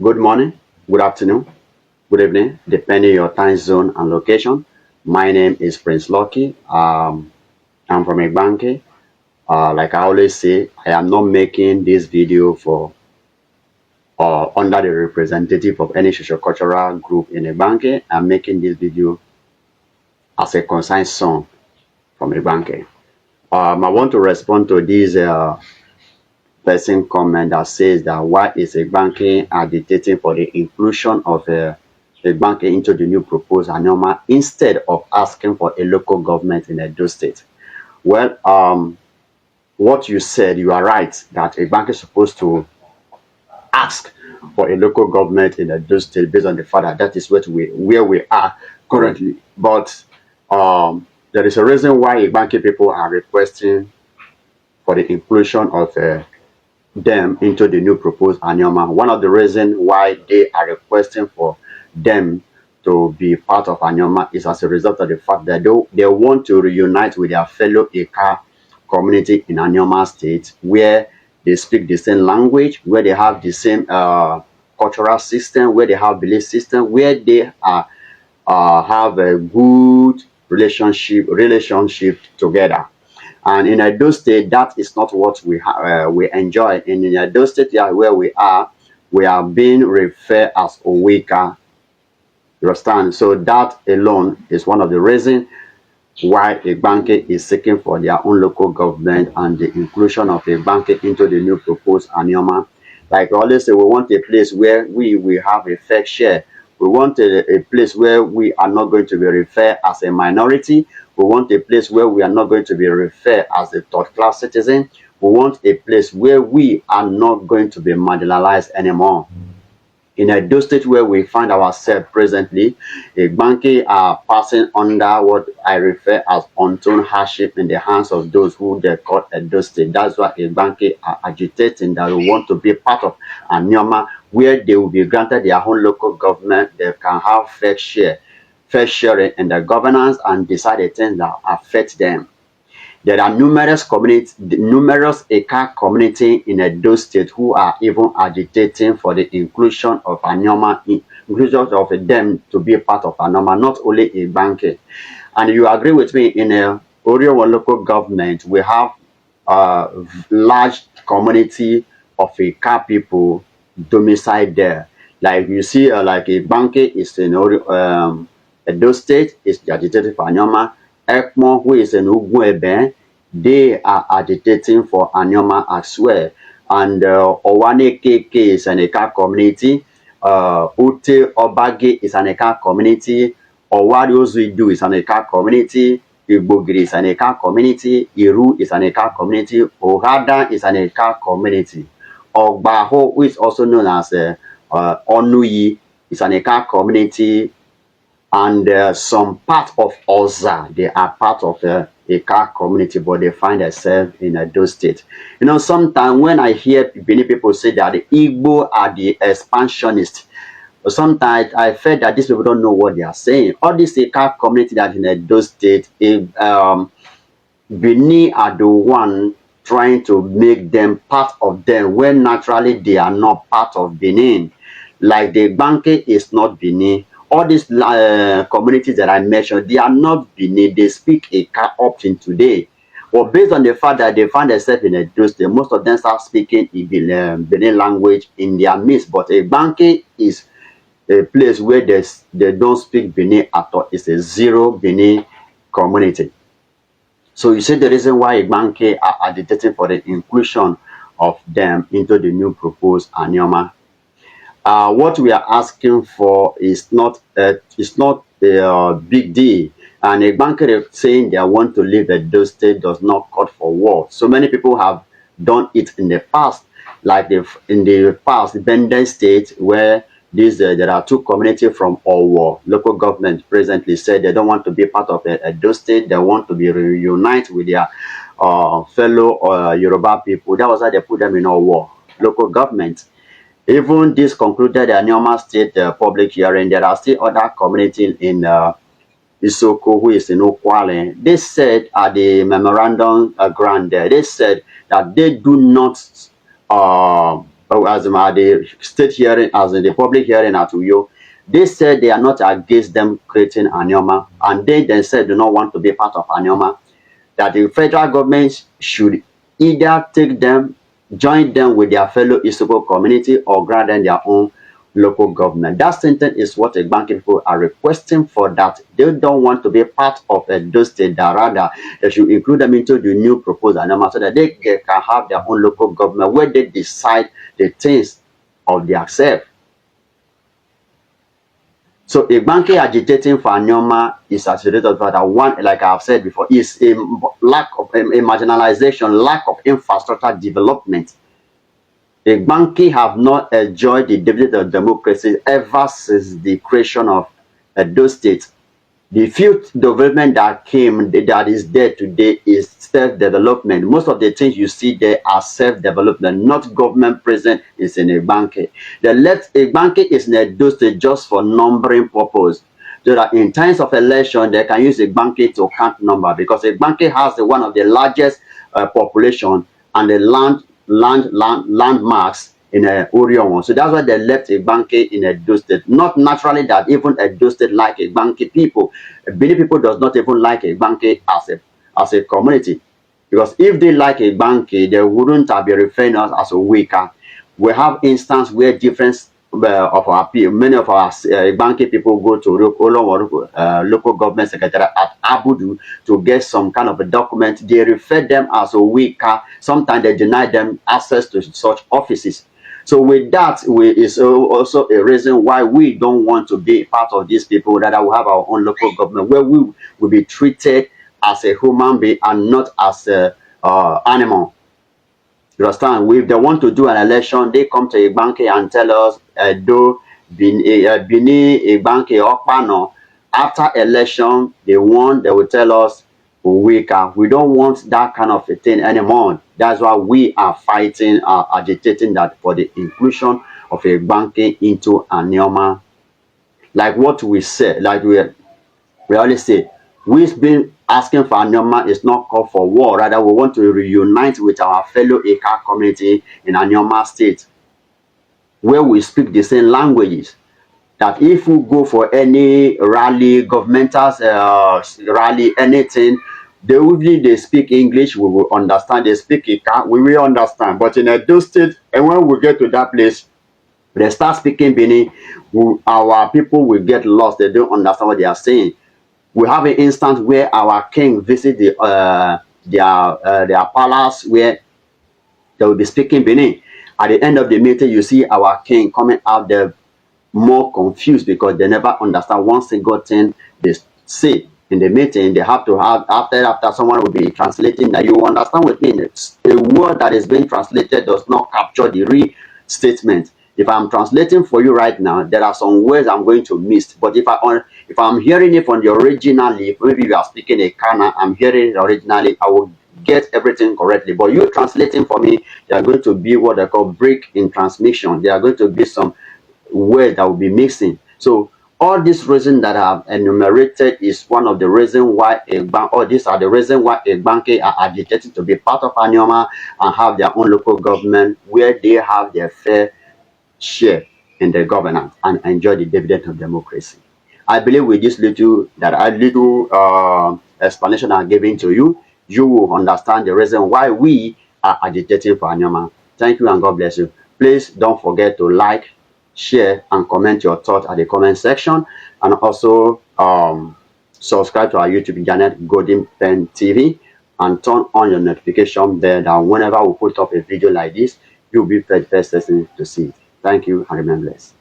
Good morning, good afternoon, good evening, depending your time zone and location. My name is Prince Lucky. I'm from Igbanke. Like I always say, I am not making this video for under the representative of any social cultural group in Igbanke. I'm making this video as a concerned son from Igbanke. I want to respond to this person comment that says that why is Igbanke agitating for the inclusion of Igbanke into the new proposed annulment instead of asking for a local government in Edo State? Well, what you said, you are right that Igbanke is supposed to ask for a local government in Edo State based on the fact that that is where we are currently. But there is a reason why Igbanke people are requesting for the inclusion of them into the new proposed annulment. One of the reasons why they are requesting for them to be part of annulment is as a result of the fact that they want to reunite with their fellow Eka community in annulment state, where they speak the same language, where they have the same cultural system, where they have belief system, where they have a good relationship together. And in Edo State, that is not what we enjoy. In Edo State, yeah, where we are being referred as Oweka. You understand? So that alone is one of the reasons why Igbanke is seeking for their own local government and the inclusion of Igbanke into the new proposed annulment. Like we always say, we want a place where we have a fair share. We want a place where we are not going to be referred as a minority. We want a place where we are not going to be referred as a third-class citizen. We want a place where we are not going to be marginalized anymore. In Edo State, where we find ourselves presently, Igbanke are passing under what I refer as untold hardship in the hands of those who they call Edo State. That's why Igbanke are agitating that we want to be part of annulment, where they will be granted their own local government. They can have fair share in the governance and decide the things that affect them. There are numerous Eka community in Edo State who are even agitating for the inclusion of inclusion of them to be part of annulment, not only Igbanke. And you agree with me, in Orio local government, we have a large community of Eka people domiciled there. Like you see, like Igbanke is in Edo State, is agitating for annulment. Ekmo, who is in Ugwebe, they are agitating for annulment as well. And Owane KK is an Eka community. Ute Obage is an Eka community. Owari Ozuidu is an Eka community. Igbogiri is an Eka community. Iru is an Eka community. Ohada is an Eka community. Ogbaho, who is also known as Onuyi, is an Eka community. And some part of Oza, they are part of the Eka community, but they find themselves in Edo State. You know, sometimes when I hear many people say that the Igbo are the expansionists, sometimes I feel that these people don't know what they are saying. All this Eka community that in Edo State, Benin are the one trying to make them part of them, when naturally they are not part of Benin. Like the Igbanke is not Benin. All these communities that I mentioned, they are not Benin. They speak Eka up till today. But based on the fact that they find themselves in Edo State, most of them start speaking Benin language in their midst. But Igbanke is a place where they don't speak Benin at all. It's a zero Benin community. So you see the reason why Igbanke are agitating for the inclusion of them into the new proposed annulment. What we are asking for is not a big deal. And Igbanke saying they want to leave Edo State does not cut for war. So many people have done it in the past, like in the past, Benden State, where there are two communities from Owo. Local government presently said they don't want to be part of Edo State. They want to be reunited with their fellow Yoruba people. That was why they put them in Owo local government. Even this concluded the annulment state public hearing. There are still other communities in Isoko, who is in Okwale. They said at the memorandum grant there, they said that they do not as in the state hearing, as in the public hearing at Uyo, they said they are not against them creating Anioma, and they themselves do not want to be part of Anioma, that the federal government should either take them, join them with their fellow Isoko community, or grant them their own local government. That sentence is what Igbanke people are requesting for, that they don't want to be part of Edo State, that rather they should include them into the new proposed Anioma so that they can have their own local government where they decide the things of their self. So Igbanke agitating for Anioma is as a result of that. One, like I've said before, is a lack of a marginalization, lack of infrastructure development. Igbanke have not enjoyed the dividend of democracy ever since the creation of Edo State. The few development that came, that is there today, is self-development. Most of the things you see there are self-development, not government present is in Igbanke. The left Igbanke is in Edo State just for numbering purpose, so that in times of election they can use Igbanke to count number, because Igbanke has one of the largest population and the landmarks in Orion. So that's why they left Igbanke in Edo State. Not naturally that even Edo State like Igbanke people. Many people does not even like Igbanke as a community. Because if they like Igbanke, they wouldn't have been referring us as a weaker. We have instances where different of our people, many of our Igbanke people go to local government secretariat at Abudu to get some kind of a document. They refer them as a weaker. Sometimes they deny them access to such offices. So with that, is also a reason why we don't want to be part of these people, that we have our own local government where we will be treated as a human being and not as an animal. You understand? If they want to do an election, they come to Igbanke and tell us, Edo, Bini, Igbanke, Okpano. After election, they will tell us, we don't want that kind of a thing anymore. That's why we are fighting, agitating that for the inclusion of Igbanke into Anioma. Like what we say, like we always say, we've been asking for Anioma is not call for war. Rather, we want to reunite with our fellow Eka community in Anioma State, where we speak the same languages. That if we go for any rally, governmental rally, anything, they speak English, we will understand. They speak Eka, we will understand. But in Edo State, and when we get to that place, they start speaking Bini, our people will get lost. They don't understand what they are saying. We have an instance where our king visit their palace, where they will be speaking Bini. At the end of the meeting, you see our king coming out there more confused because they never understand one single thing they say in the meeting. They have to have after someone will be translating that you understand with me. A word that is being translated does not capture the real statement. If I'm translating for you right now, there are some words I'm going to miss. But if I'm hearing it from the originally, maybe you are speaking a Kana, I'm hearing it originally, I will get everything correctly. But you translating for me, there are going to be what they call break in transmission. There are going to be some words that will be mixing. So all these reasons that I have enumerated is one of the reasons why these are the reasons why Igbanke are agitated to be part of Anioma and have their own local government where they have their fair share in the governance and enjoy the dividend of democracy. I believe with this little explanation I'm giving to you, you will understand the reason why we are agitating for Anioma. Thank you and God bless you. Please don't forget to like, share, and comment your thoughts at the comment section, and also subscribe to our YouTube channel, Golden Pen TV, and turn on your notification bell that whenever we put up a video like this, you'll be the first person to see it. Thank you and remain blessed.